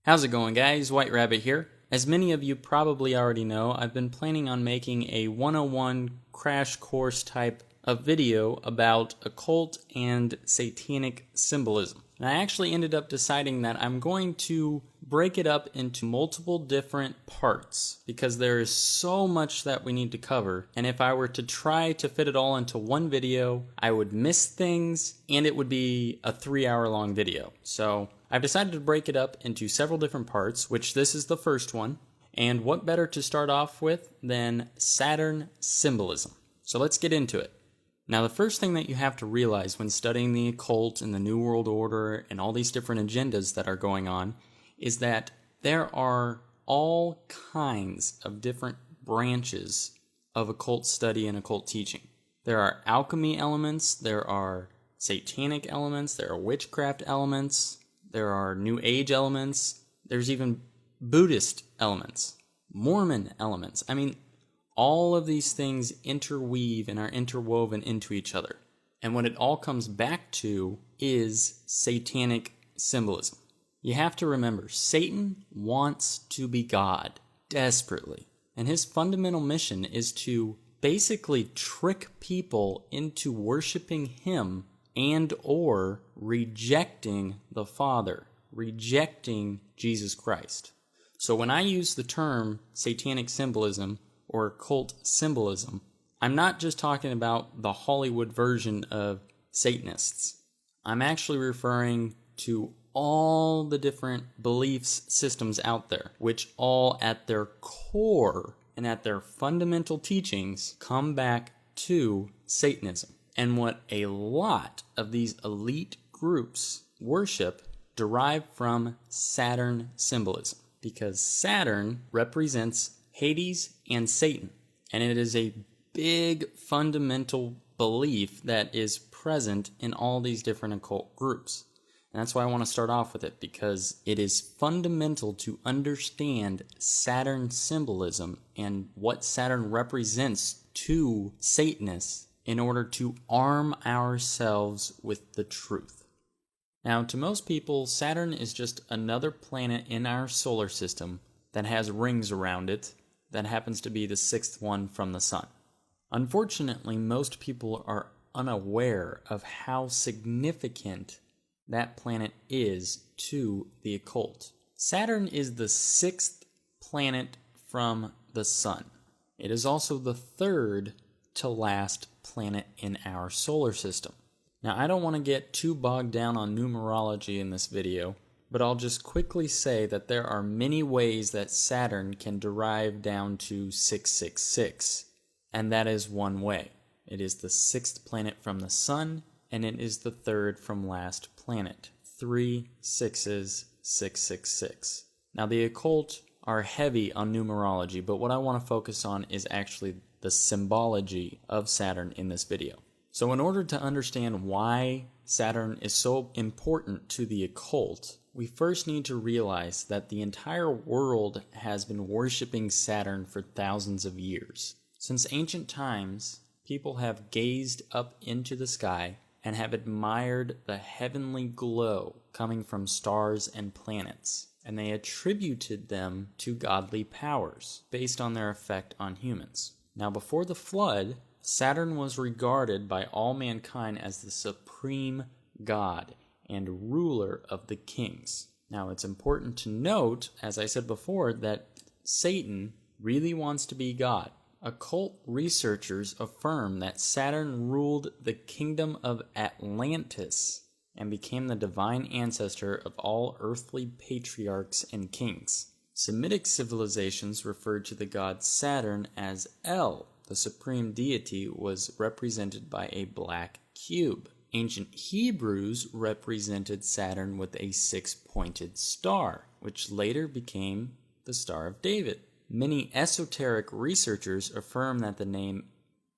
How's it going, guys? White Rabbit here. As many of you probably already know, I've been planning on making a 101 crash course type of video about occult and satanic symbolism. And I actually ended up deciding that I'm going to break it up into multiple different parts because there is so much that we need to cover. And if I were to try to fit it all into one video, I would miss things and it would be a 3-hour long video. So I've decided to break it up into several different parts, which this is the first one. And what better to start off with than Saturn symbolism? So let's get into it. Now, the first thing that you have to realize when studying the occult and the New World Order and all these different agendas that are going on is that there are all kinds of different branches of occult study and occult teaching. There are alchemy elements, there are satanic elements, there are witchcraft elements, there are New Age elements, there's even Buddhist elements, Mormon elements. I mean, all of these things interweave and are interwoven into each other. And what it all comes back to is satanic symbolism. You have to remember, Satan wants to be God desperately. And his fundamental mission is to basically trick people into worshiping him and or rejecting the Father, rejecting Jesus Christ. So when I use the term satanic symbolism or occult symbolism, I'm not just talking about the Hollywood version of Satanists. I'm actually referring to all the different beliefs systems out there, which all at their core and at their fundamental teachings come back to Satanism. And what a lot of these elite groups worship derive from Saturn symbolism, because Saturn represents Hades and Satan, and it is a big fundamental belief that is present in all these different occult groups. And that's why I want to start off with it, because it is fundamental to understand Saturn symbolism and what Saturn represents to Satanists in order to arm ourselves with the truth. Now, to most people, Saturn is just another planet in our solar system that has rings around it that happens to be the sixth one from the sun. Unfortunately, most people are unaware of how significant that planet is to the occult. Saturn is the sixth planet from the sun. It is also the third to last planet in our solar system. Now, I don't want to get too bogged down on numerology in this video, but I'll just quickly say that there are many ways that Saturn can derive down to 666, and that is one way. It is the sixth planet from the sun, and it is the third from last planet. 3 6s, 666. Now, the occult are heavy on numerology, but what I want to focus on is actually the symbology of Saturn in this video. So in order to understand why Saturn is so important to the occult, we first need to realize that the entire world has been worshiping Saturn for thousands of years. Since ancient times, people have gazed up into the sky and have admired the heavenly glow coming from stars and planets, and they attributed them to godly powers based on their effect on humans. Now, before the flood, Saturn was regarded by all mankind as the supreme god and ruler of the kings. Now, it's important to note, as I said before, that Satan really wants to be God. Occult researchers affirm that Saturn ruled the kingdom of Atlantis and became the divine ancestor of all earthly patriarchs and kings. Semitic civilizations referred to the god Saturn as El. The supreme deity was represented by a black cube. Ancient Hebrews represented Saturn with a 6-pointed star, which later became the Star of David. Many esoteric researchers affirm that the name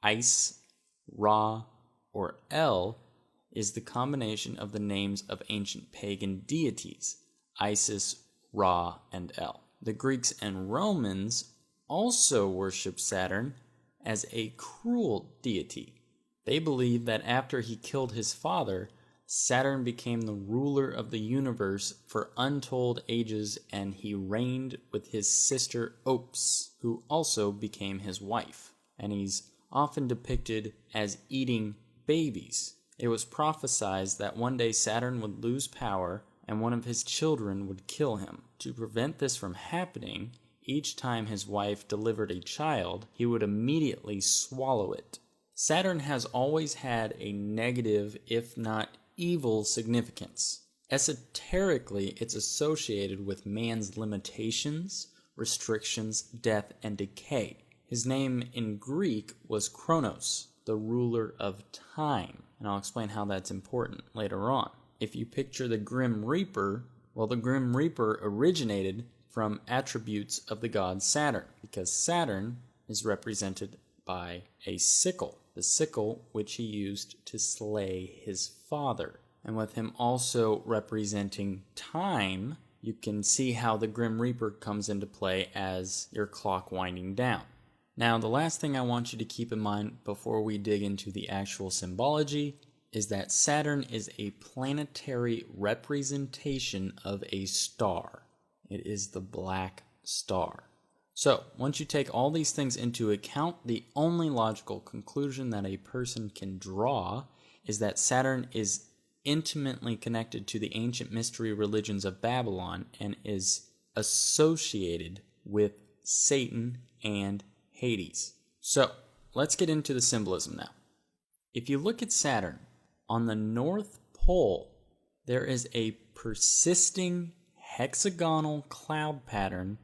Is, Ra, or El is the combination of the names of ancient pagan deities, Isis, Ra, and El. The Greeks and Romans also worshipped Saturn as a cruel deity. They believed that after he killed his father, Saturn became the ruler of the universe for untold ages, and he reigned with his sister Ops, who also became his wife. And he's often depicted as eating babies. It was prophesied that one day Saturn would lose power and one of his children would kill him. To prevent this from happening, each time his wife delivered a child, he would immediately swallow it. Saturn has always had a negative, if not evil, significance. Esoterically, it's associated with man's limitations, restrictions, death, and decay. His name in Greek was Kronos, the ruler of time, and I'll explain how that's important later on. If you picture the Grim Reaper, well, the Grim Reaper originated from attributes of the god Saturn, because Saturn is represented by a sickle, the sickle which he used to slay his father. And with him also representing time, you can see how the Grim Reaper comes into play as your clock winding down. Now, the last thing I want you to keep in mind before we dig into the actual symbology is that Saturn is a planetary representation of a star. It is the black star. So, once you take all these things into account, the only logical conclusion that a person can draw is that Saturn is intimately connected to the ancient mystery religions of Babylon and is associated with Satan and Hades. So, let's get into the symbolism now. If you look at Saturn, on the North Pole, there is a persisting hexagonal cloud pattern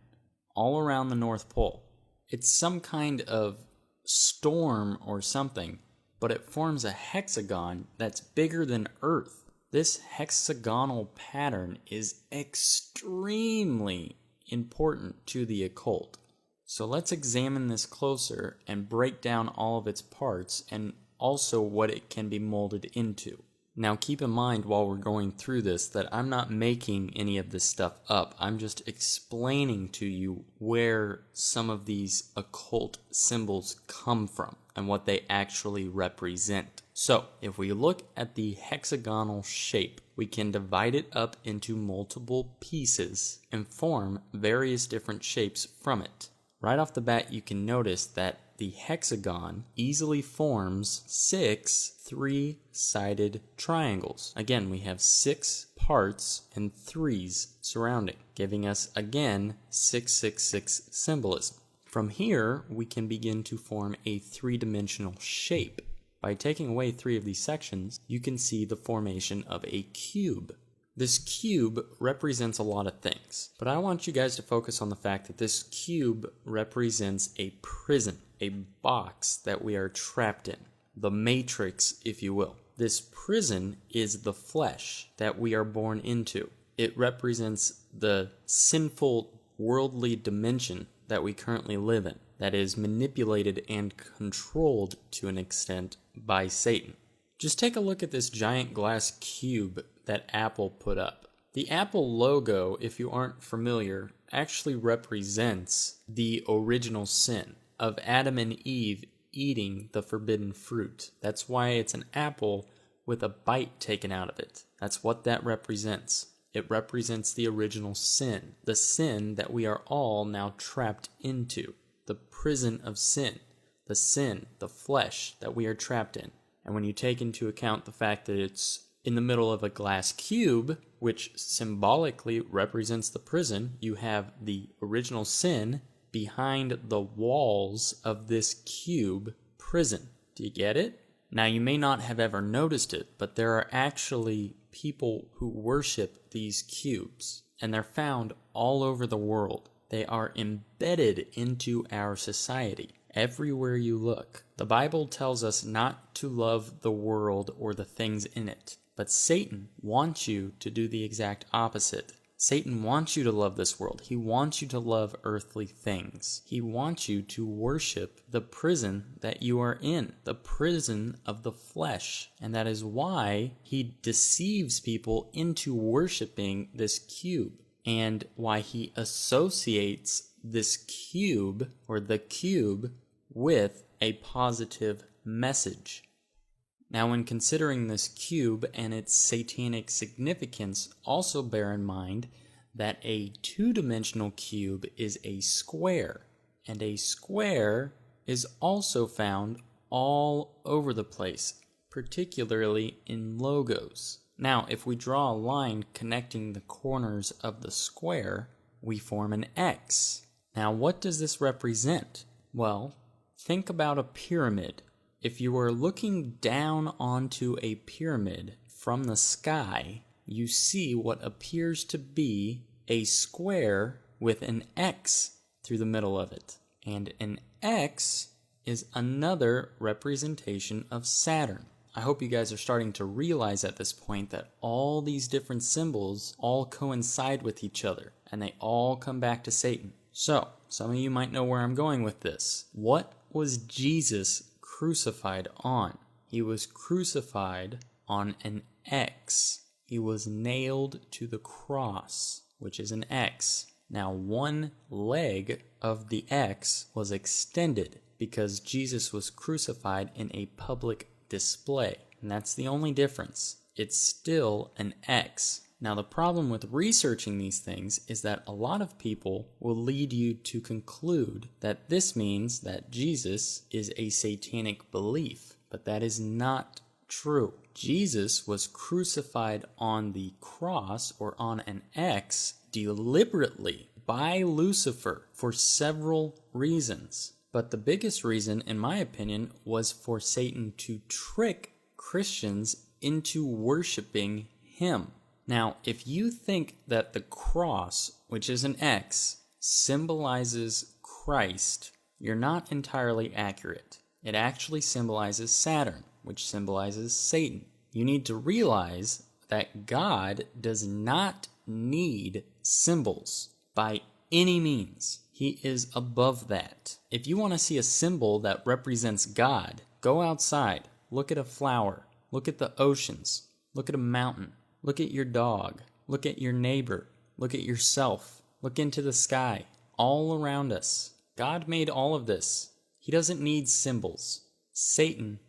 all around the North Pole. It's some kind of storm or something, but it forms a hexagon that's bigger than Earth. This hexagonal pattern is extremely important to the occult. So let's examine this closer and break down all of its parts and also what it can be molded into. Now keep in mind while we're going through this that I'm not making any of this stuff up. I'm just explaining to you where some of these occult symbols come from and what they actually represent. So if we look at the hexagonal shape, we can divide it up into multiple pieces and form various different shapes from it. Right off the bat, you can notice that the hexagon easily forms 6 three-sided triangles. Again, we have 6 parts and 3s surrounding, giving us, again, 666 symbolism. From here, we can begin to form a three-dimensional shape. By taking away 3 of these sections, you can see the formation of a cube. This cube represents a lot of things, but I want you guys to focus on the fact that this cube represents a prison, a box that we are trapped in, the matrix, if you will. This prison is the flesh that we are born into. It represents the sinful worldly dimension that we currently live in, that is manipulated and controlled to an extent by Satan. Just take a look at this giant glass cube that Apple put up. The Apple logo, if you aren't familiar, actually represents the original sin of Adam and Eve eating the forbidden fruit. That's why it's an apple with a bite taken out of it. That's what that represents. It represents the original sin, the sin that we are all now trapped into, the prison of sin, the flesh that we are trapped in. And when you take into account the fact that it's in the middle of a glass cube, which symbolically represents the prison, you have the original sin behind the walls of this cube prison. Do you get it? Now, you may not have ever noticed it, but there are actually people who worship these cubes, and they're found all over the world. They are embedded into our society. Everywhere you look. The Bible tells us not to love the world or the things in it. But Satan wants you to do the exact opposite. Satan wants you to love this world. He wants you to love earthly things. He wants you to worship the prison that you are in, the prison of the flesh. And that is why he deceives people into worshiping this cube, and why he associates this cube or the cube with a positive message. Now, when considering this cube and its satanic significance, also bear in mind that a two-dimensional cube is a square, and a square is also found all over the place, particularly in logos. Now, if we draw a line connecting the corners of the square, we form an X. Now, what does this represent? Well, think about a pyramid. If you were looking down onto a pyramid from the sky, you see what appears to be a square with an X through the middle of it. And an X is another representation of Saturn. I hope you guys are starting to realize at this point that all these different symbols all coincide with each other, and they all come back to Satan. So, some of you might know where I'm going with this. What was Jesus crucified on? He was crucified on an X. He was nailed to the cross, which is an X. Now, one leg of the X was extended because Jesus was crucified in a public display, and that's the only difference. It's still an X. Now, the problem with researching these things is that a lot of people will lead you to conclude that this means that Jesus is a satanic belief, but that is not true. Jesus was crucified on the cross or on an X deliberately by Lucifer for several reasons. But the biggest reason, in my opinion, was for Satan to trick Christians into worshiping him. Now, if you think that the cross, which is an X, symbolizes Christ, you're not entirely accurate. It actually symbolizes Saturn, which symbolizes Satan. You need to realize that God does not need symbols by any means. He is above that. If you want to see a symbol that represents God, go outside, look at a flower, look at the oceans, look at a mountain, look at your dog, look at your neighbor, look at yourself, look into the sky, all around us. God made all of this. He doesn't need symbols. Satan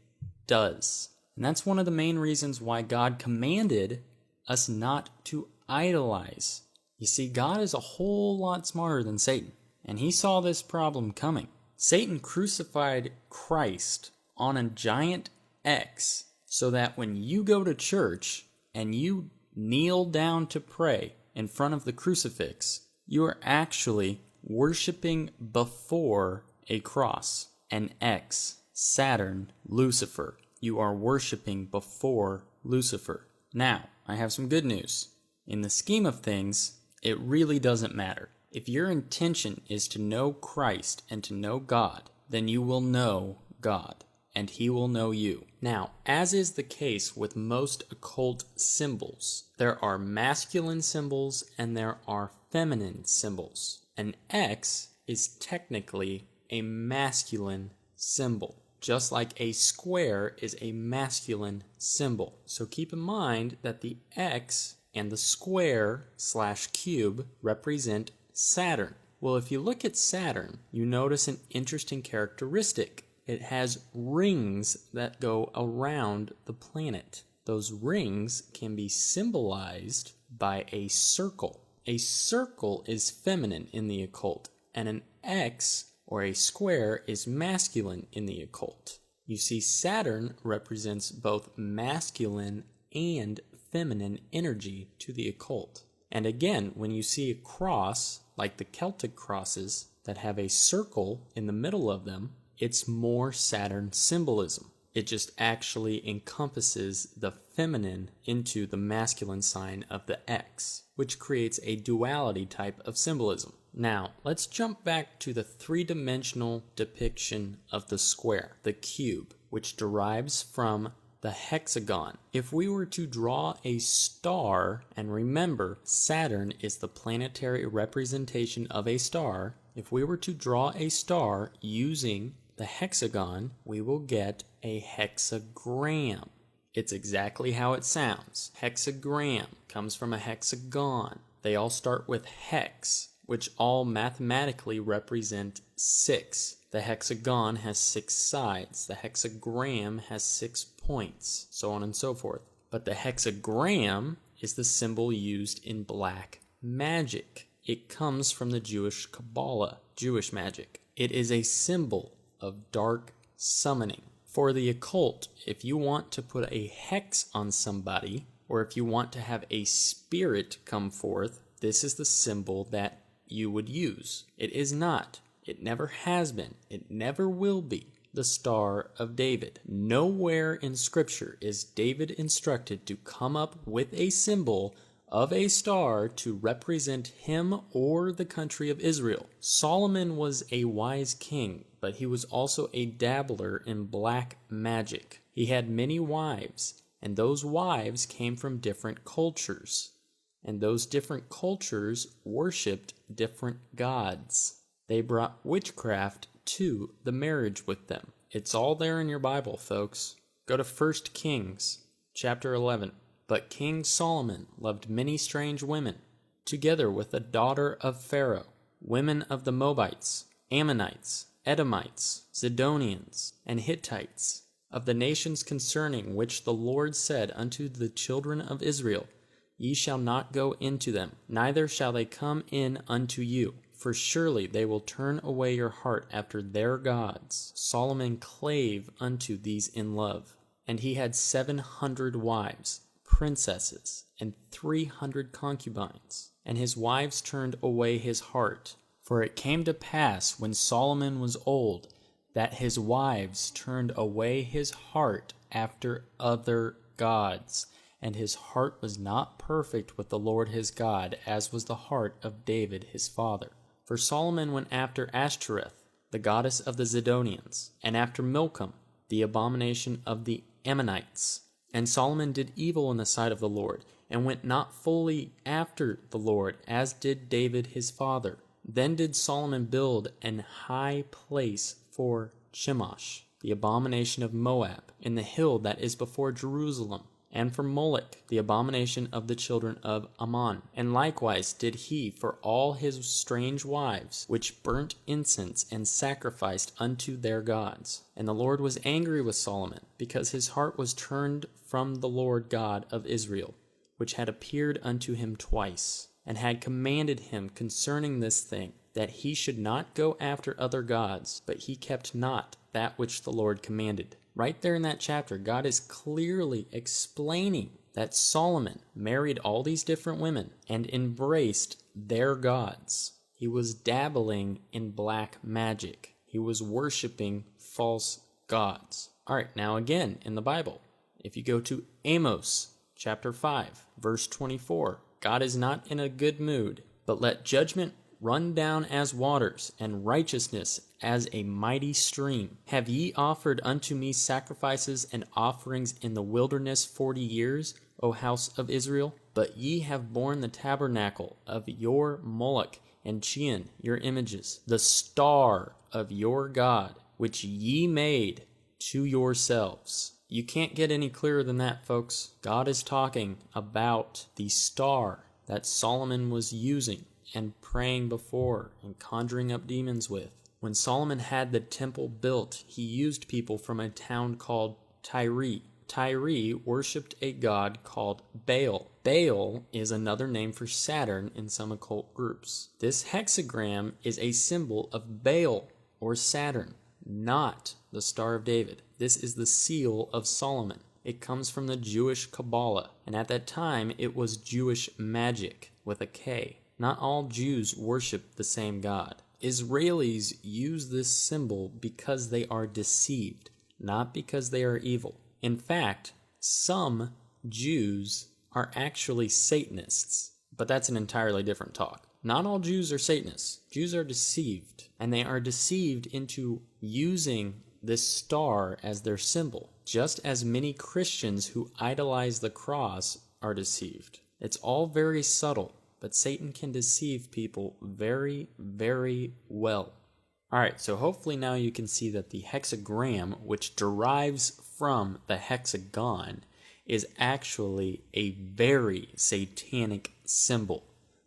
does. And that's one of the main reasons why God commanded us not to idolize. You see, God is a whole lot smarter than Satan, and he saw this problem coming. Satan crucified Christ on a giant X so that when you go to church and you kneel down to pray in front of the crucifix, you are actually worshiping before a cross, an X, Saturn, Lucifer. You are worshiping before Lucifer. Now, I have some good news. In the scheme of things, it really doesn't matter. If your intention is to know Christ and to know God, then you will know God, and he will know you. Now, as is the case with most occult symbols, there are masculine symbols and there are feminine symbols. An X is technically a masculine symbol, just like a square is a masculine symbol. So keep in mind that the X and the square/cube represent Saturn. Well, if you look at Saturn, you notice an interesting characteristic. It has rings that go around the planet. Those rings can be symbolized by a circle. A circle is feminine in the occult, and an X or a square is masculine in the occult. You see, Saturn represents both masculine and feminine energy to the occult. And again, when you see a cross, like the Celtic crosses that have a circle in the middle of them, it's more Saturn symbolism. It just actually encompasses the feminine into the masculine sign of the X, which creates a duality type of symbolism. Now, let's jump back to the three-dimensional depiction of the square, the cube, which derives from the hexagon. If we were to draw a star, and remember, Saturn is the planetary representation of a star, if we were to draw a star using the hexagon, we will get a hexagram. It's exactly how it sounds. Hexagram comes from a hexagon. They all start with hex, which all mathematically represent 6. The hexagon has 6 sides. The hexagram has 6 points, so on and so forth. But the hexagram is the symbol used in black magic. It comes from the Jewish Kabbalah, Jewish magic. It is a symbol of dark summoning. For the occult, if you want to put a hex on somebody, or if you want to have a spirit come forth, this is the symbol that you would use. It is not, it never has been, it never will be the Star of David. Nowhere in Scripture is David instructed to come up with a symbol of a star to represent him or the country of Israel. Solomon was a wise king, but he was also a dabbler in black magic. He had many wives, and those wives came from different cultures. And those different cultures worshipped different gods. They brought witchcraft to the marriage with them. It's all there in your Bible, folks. Go to 1 Kings, chapter 11. But King Solomon loved many strange women, together with the daughter of Pharaoh, women of the Moabites, Ammonites, Edomites, Zidonians, and Hittites, of the nations concerning which the Lord said unto the children of Israel, Ye shall not go into them, neither shall they come in unto you, for surely they will turn away your heart after their gods. Solomon clave unto these in love, and he had 700 wives, princesses, and 300 concubines, and his wives turned away his heart. For it came to pass, when Solomon was old, that his wives turned away his heart after other gods, and his heart was not perfect with the Lord his God, as was the heart of David his father. For Solomon went after Ashtoreth, the goddess of the Zidonians, and after Milcom, the abomination of the Ammonites. And Solomon did evil in the sight of the Lord, and went not fully after the Lord, as did David his father. Then did Solomon build an high place for Chemosh, the abomination of Moab, in the hill that is before Jerusalem, and for Moloch, the abomination of the children of Ammon. And likewise did he for all his strange wives, which burnt incense and sacrificed unto their gods. And the Lord was angry with Solomon, because his heart was turned from the Lord God of Israel, which had appeared unto him twice, and had commanded him concerning this thing, that he should not go after other gods, but he kept not that which the Lord commanded. Right there in that chapter, God is clearly explaining that Solomon married all these different women and embraced their gods. He was dabbling in black magic. He was worshiping false gods. All right, now again in the Bible, if you go to Amos chapter 5, verse 24, God is not in a good mood, but let judgment run down as waters, and righteousness as a mighty stream. Have ye offered unto me sacrifices and offerings in the wilderness 40 years, O house of Israel? But ye have borne the tabernacle of your Moloch, and Chian, your images, the star of your God, which ye made to yourselves. You can't get any clearer than that, folks. God is talking about the star that Solomon was using and praying before and conjuring up demons with. When Solomon had the temple built, he used people from a town called Tyre. Tyre worshipped a god called Baal. Baal is another name for Saturn in some occult groups. This hexagram is a symbol of Baal or Saturn, not the Star of David. This is the seal of Solomon. It comes from the Jewish Kabbalah, and at that time it was Jewish magic with a K. Not all Jews worship the same God. Israelis use this symbol because they are deceived, not because they are evil. In fact, some Jews are actually Satanists, but that's an entirely different talk. Not all Jews are Satanists. Jews are deceived, and they are deceived into using this star as their symbol, just as many Christians who idolize the cross are deceived. It's all very subtle. But Satan can deceive people very, very well. All right, so hopefully now you can see that the hexagram, which derives from the hexagon, is actually a very satanic symbol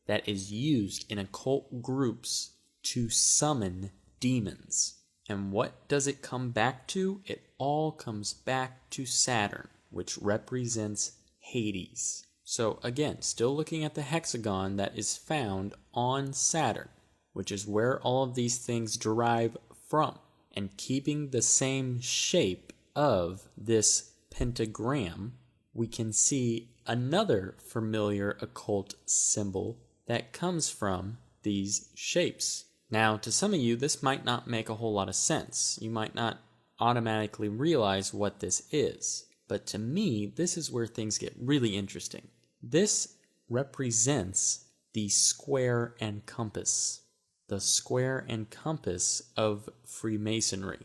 that is used in occult groups to summon demons. And what does it come back to? It all comes back to Saturn, which represents Hades. So again, still looking at the hexagon that is found on Saturn, which is where all of these things derive from, and keeping the same shape of this pentagram, we can see another familiar occult symbol that comes from these shapes. Now, to some of you, this might not make a whole lot of sense. You might not automatically realize what this is. But to me, this is where things get really interesting. This represents the square and compass. The square and compass of Freemasonry.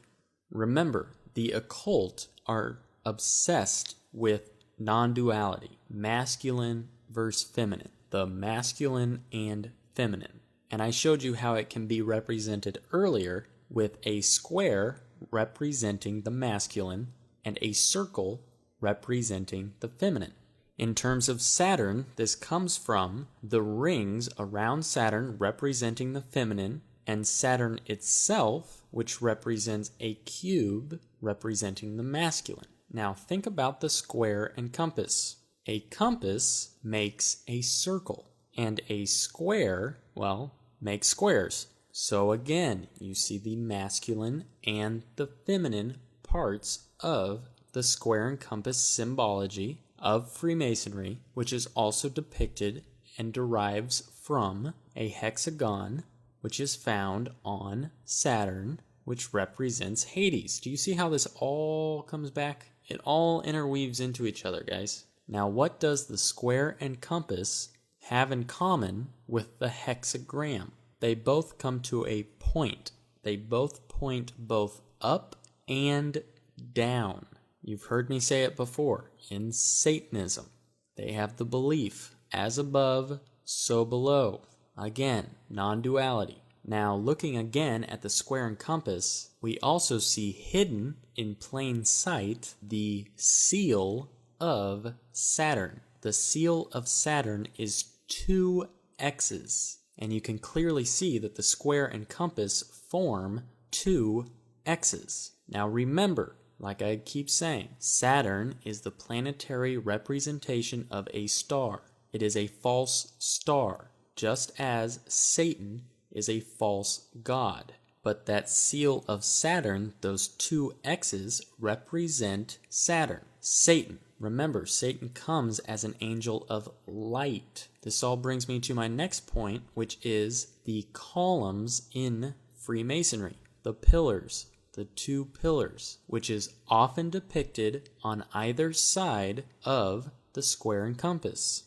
Remember, the occult are obsessed with non-duality, masculine versus feminine, the masculine and feminine. And I showed you how it can be represented earlier with a square representing the masculine and a circle representing the feminine. In terms of Saturn, this comes from the rings around Saturn representing the feminine, and Saturn itself, which represents a cube representing the masculine. Now think about the square and compass. A compass makes a circle, and a square, well, makes squares. So again, you see the masculine and the feminine parts of the square and compass symbology of Freemasonry, which is also depicted and derives from a hexagon, which is found on Saturn, which represents Hades. Do you see how this all comes back? It all interweaves into each other, guys. Now, what does the square and compass have in common with the hexagram? They both come to a point. They both point both up and down. You've heard me say it before. In Satanism, they have the belief, as above, so below. Again, non-duality. Now, looking again at the square and compass, we also see hidden in plain sight the seal of Saturn. The seal of Saturn is 2 X's, and you can clearly see that the square and compass form 2 X's. Now remember, like I keep saying, Saturn is the planetary representation of a star. It is a false star, just as Satan is a false god. But that seal of Saturn, those 2 X's, represent Saturn. Satan. Remember, Satan comes as an angel of light. This all brings me to my next point, which is the columns in Freemasonry. The pillars. The 2 pillars, which is often depicted on either side of the square and compass.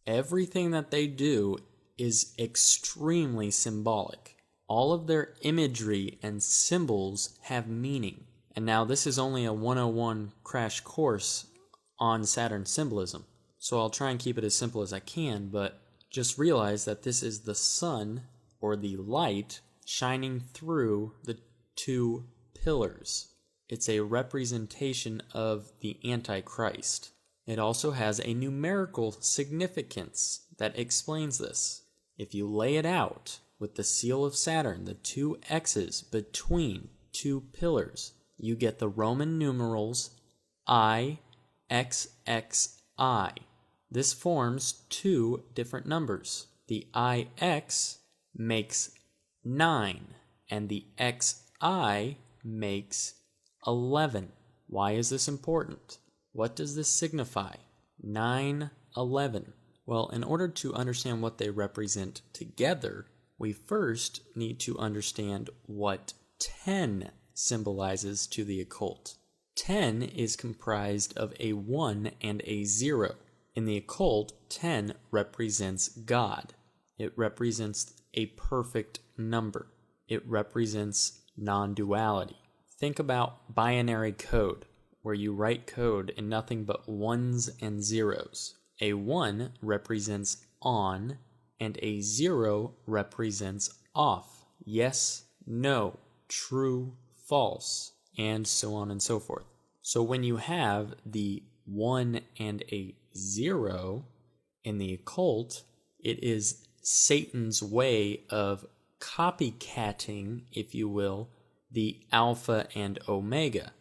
Everything that they do is extremely symbolic. All of their imagery and symbols have meaning. And now this is only a 101 crash course on Saturn symbolism, so I'll try and keep it as simple as I can, but just realize that this is the sun, or the light, shining through the 2 pillars. It's a representation of the Antichrist. It also has a numerical significance that explains this. If you lay it out with the seal of Saturn, the 2 X's between 2 pillars, you get the Roman numerals I, XXI. This forms 2 different numbers. The IX makes 9, and the XI makes 11. Why is this important? What does this signify? 9, 11. Well, in order to understand what they represent together, we first need to understand what 10 symbolizes to the occult. 10 is comprised of a 1 and a 0. In the occult, 10 represents God. It represents a perfect number. It represents non-duality. Think about binary code, where you write code in nothing but 1s and 0s. A 1 represents on, and a 0 represents off. Yes, no, true, false, and so on and so forth. So when you have the 1 and a 0 in the occult, it is Satan's way of copycatting, if you will, the Alpha and Omega,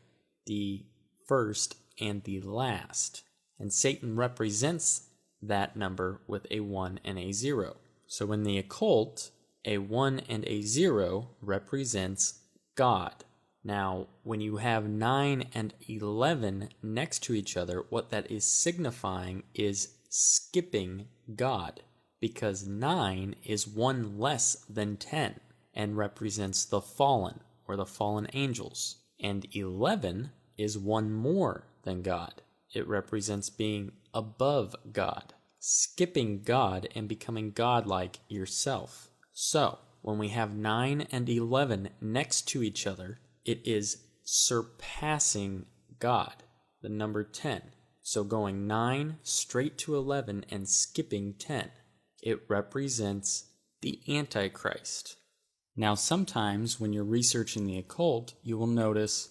the first and the last. And Satan represents that number with a 1 and a 0. So in the occult, a 1 and a 0 represents God. Now, when you have 9 and 11 next to each other, what that is signifying is skipping God, because 9 is 1 less than 10 and represents the fallen or the fallen angels, and 11 is 1 more than God. It represents being above God, skipping God and becoming godlike yourself. So, when we have 9 and 11 next to each other, it is surpassing God, the number 10. So going 9 straight to 11 and skipping 10, it represents the Antichrist. Now, sometimes when you're researching the occult, you will notice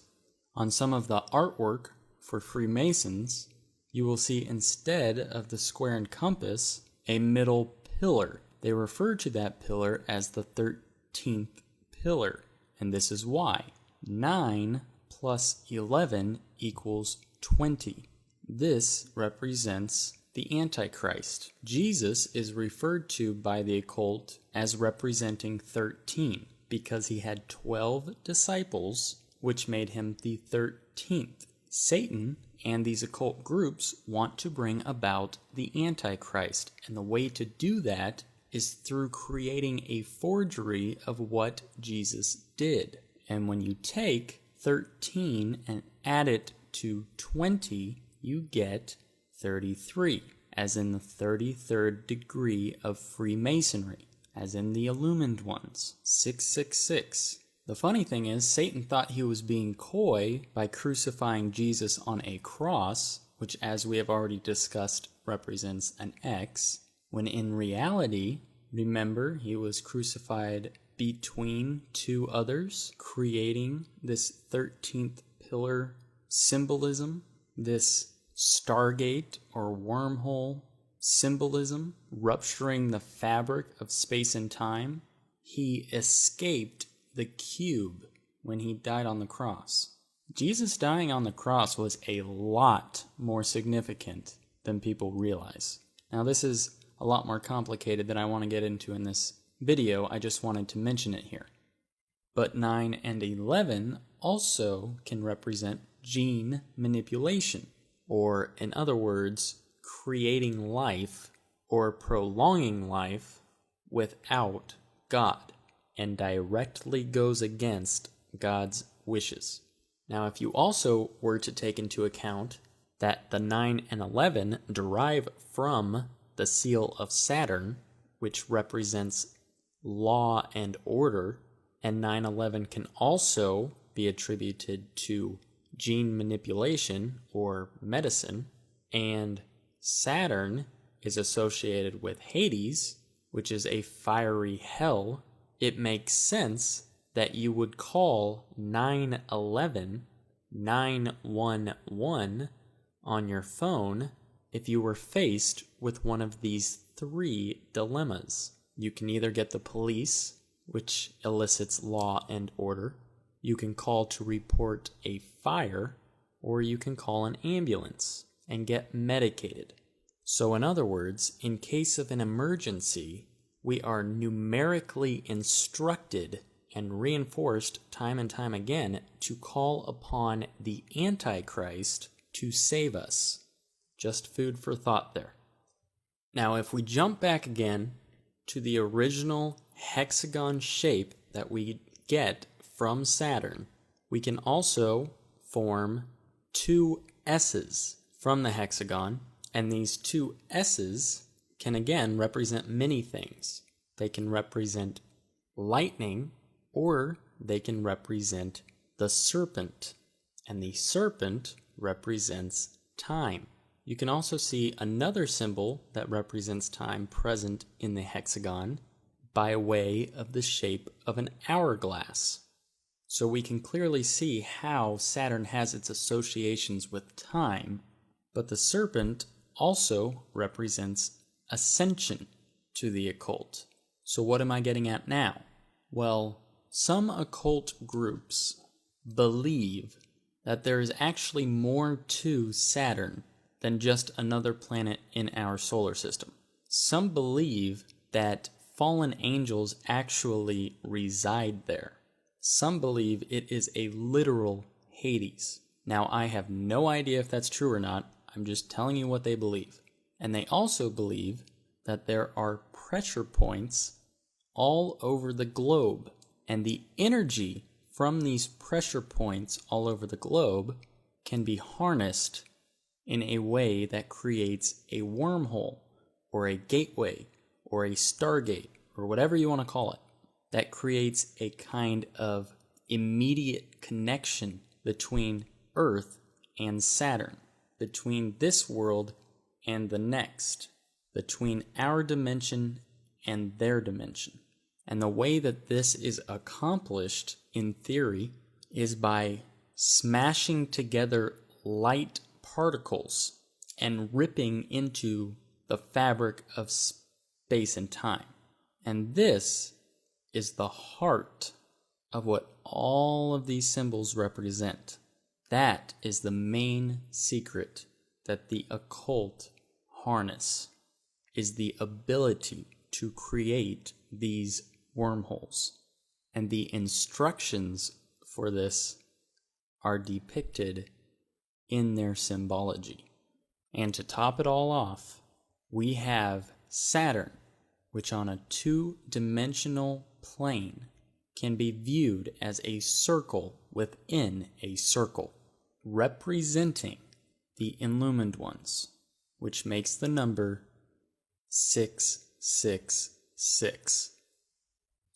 on some of the artwork for Freemasons, you will see instead of the square and compass, a middle pillar. They refer to that pillar as the 13th pillar, and this is why. 9 plus 11 equals 20. This represents the Antichrist. Jesus is referred to by the occult as representing 13 because he had 12 disciples, which made him the 13th. Satan and these occult groups want to bring about the Antichrist, and the way to do that is through creating a forgery of what Jesus did. And when you take 13 and add it to 20, you get 33, as in the 33rd degree of Freemasonry, as in the illumined ones, 666. The funny thing is, Satan thought he was being coy by crucifying Jesus on a cross, which, as we have already discussed, represents an X, when in reality, remember, he was crucified between two others, creating this 13th pillar symbolism, this stargate or wormhole symbolism, rupturing the fabric of space and time. He escaped the cube when he died on the cross. Jesus dying on the cross was a lot more significant than people realize. Now, this is a lot more complicated than I want to get into in this video. I just wanted to mention it here. But 9 and 11 also can represent gene manipulation, or in other words, creating life or prolonging life without God, and directly goes against God's wishes. Now, if you also were to take into account that the 9 and 11 derive from the seal of Saturn, which represents law and order, and 9/11 can also be attributed to gene manipulation or medicine, and Saturn is associated with Hades, which is a fiery hell, it makes sense that you would call 911 911 on your phone if you were faced with one of these 3 dilemmas. You can either get the police, which elicits law and order. You can call to report a fire, or you can call an ambulance and get medicated. So in other words, in case of an emergency, we are numerically instructed and reinforced time and time again to call upon the Antichrist to save us. Just food for thought there. Now, if we jump back again to the original hexagon shape that we get from Saturn, we can also form 2 S's from the hexagon, and these 2 S's can again represent many things. They can represent lightning, or they can represent the serpent, and the serpent represents time. You can also see another symbol that represents time present in the hexagon by way of the shape of an hourglass. So we can clearly see how Saturn has its associations with time, but the serpent also represents ascension to the occult. So what am I getting at now? Well, some occult groups believe that there is actually more to Saturn than just another planet in our solar system. Some believe that fallen angels actually reside there. Some believe it is a literal Hades. Now, I have no idea if that's true or not. I'm just telling you what they believe. And they also believe that there are pressure points all over the globe, and the energy from these pressure points all over the globe can be harnessed in a way that creates a wormhole or a gateway or a stargate or whatever you want to call it, that creates a kind of immediate connection between Earth and Saturn, between this world and the next, between our dimension and their dimension. And the way that this is accomplished, in theory, is by smashing together light particles and ripping into the fabric of space and time. And this is the heart of what all of these symbols represent. That is the main secret that the occult harness, is the ability to create these wormholes. And the instructions for this are depicted in their symbology. And to top it all off, we have Saturn, which on a two-dimensional plane can be viewed as a circle within a circle, representing the illumined ones, which makes the number 666.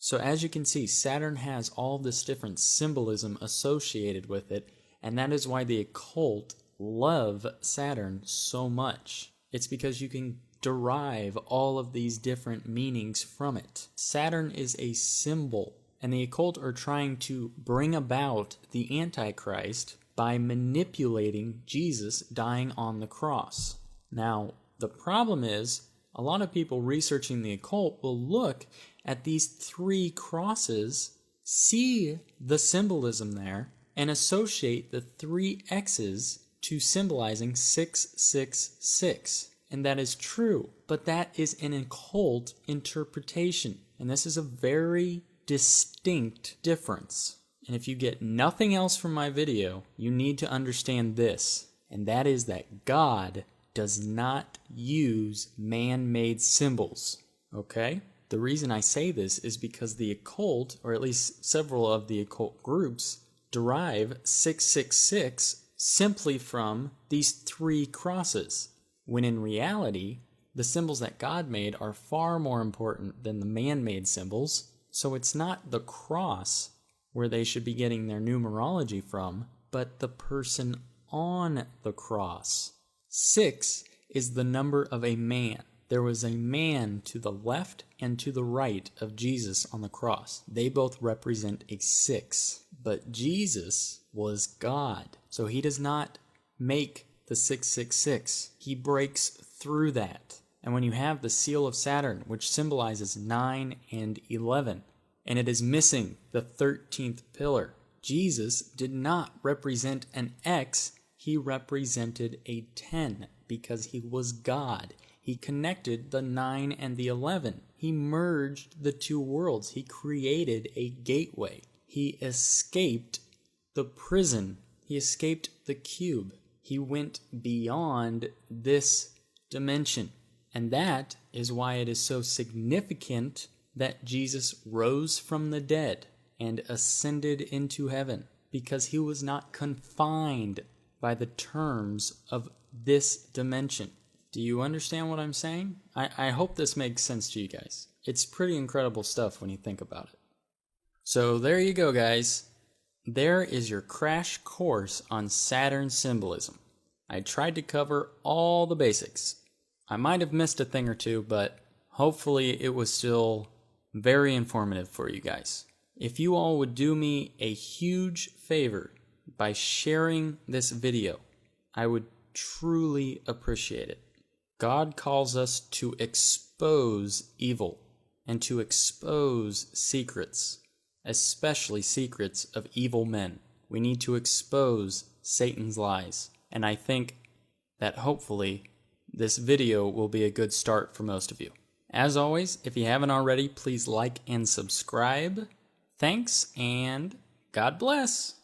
So as you can see, Saturn has all this different symbolism associated with it, and that is why the occult love Saturn so much. It's because you can derive all of these different meanings from it. Saturn is a symbol, and the occult are trying to bring about the Antichrist by manipulating Jesus dying on the cross. Now, the problem is, a lot of people researching the occult will look at these three crosses, see the symbolism there, and associate the three X's to symbolizing 666. And that is true, but that is an occult interpretation. And this is a very distinct difference. And if you get nothing else from my video, you need to understand this. And that is that God does not use man-made symbols, okay? The reason I say this is because the occult, or at least several of the occult groups, derive 666 simply from these three crosses, when in reality, the symbols that God made are far more important than the man-made symbols. So it's not the cross where they should be getting their numerology from, but the person on the cross. 6 is the number of a man. There was a man to the left and to the right of Jesus on the cross. They both represent a 6. But Jesus was God, so he does not make the 666. He breaks through that. And when you have the seal of Saturn, which symbolizes 9 and 11, and it is missing the 13th pillar, Jesus did not represent an X, he represented a 10 because he was God. He connected the 9 and the 11. He merged the two worlds. He created a gateway. He escaped the prison. He escaped the cube. He went beyond this dimension. And that is why it is so significant that Jesus rose from the dead and ascended into heaven, because he was not confined by the terms of this dimension. Do you understand what I'm saying? I hope this makes sense to you guys. It's pretty incredible stuff when you think about it. So there you go, guys. There is your crash course on Saturn symbolism. I tried to cover all the basics. I might have missed a thing or two, but hopefully it was still very informative for you guys. If you all would do me a huge favor by sharing this video, I would truly appreciate it. God calls us to expose evil and to expose secrets. especially secrets of evil men. We need to expose Satan's lies. And I think that hopefully this video will be a good start for most of you. As always, if you haven't already, please like and subscribe. Thanks, and God bless.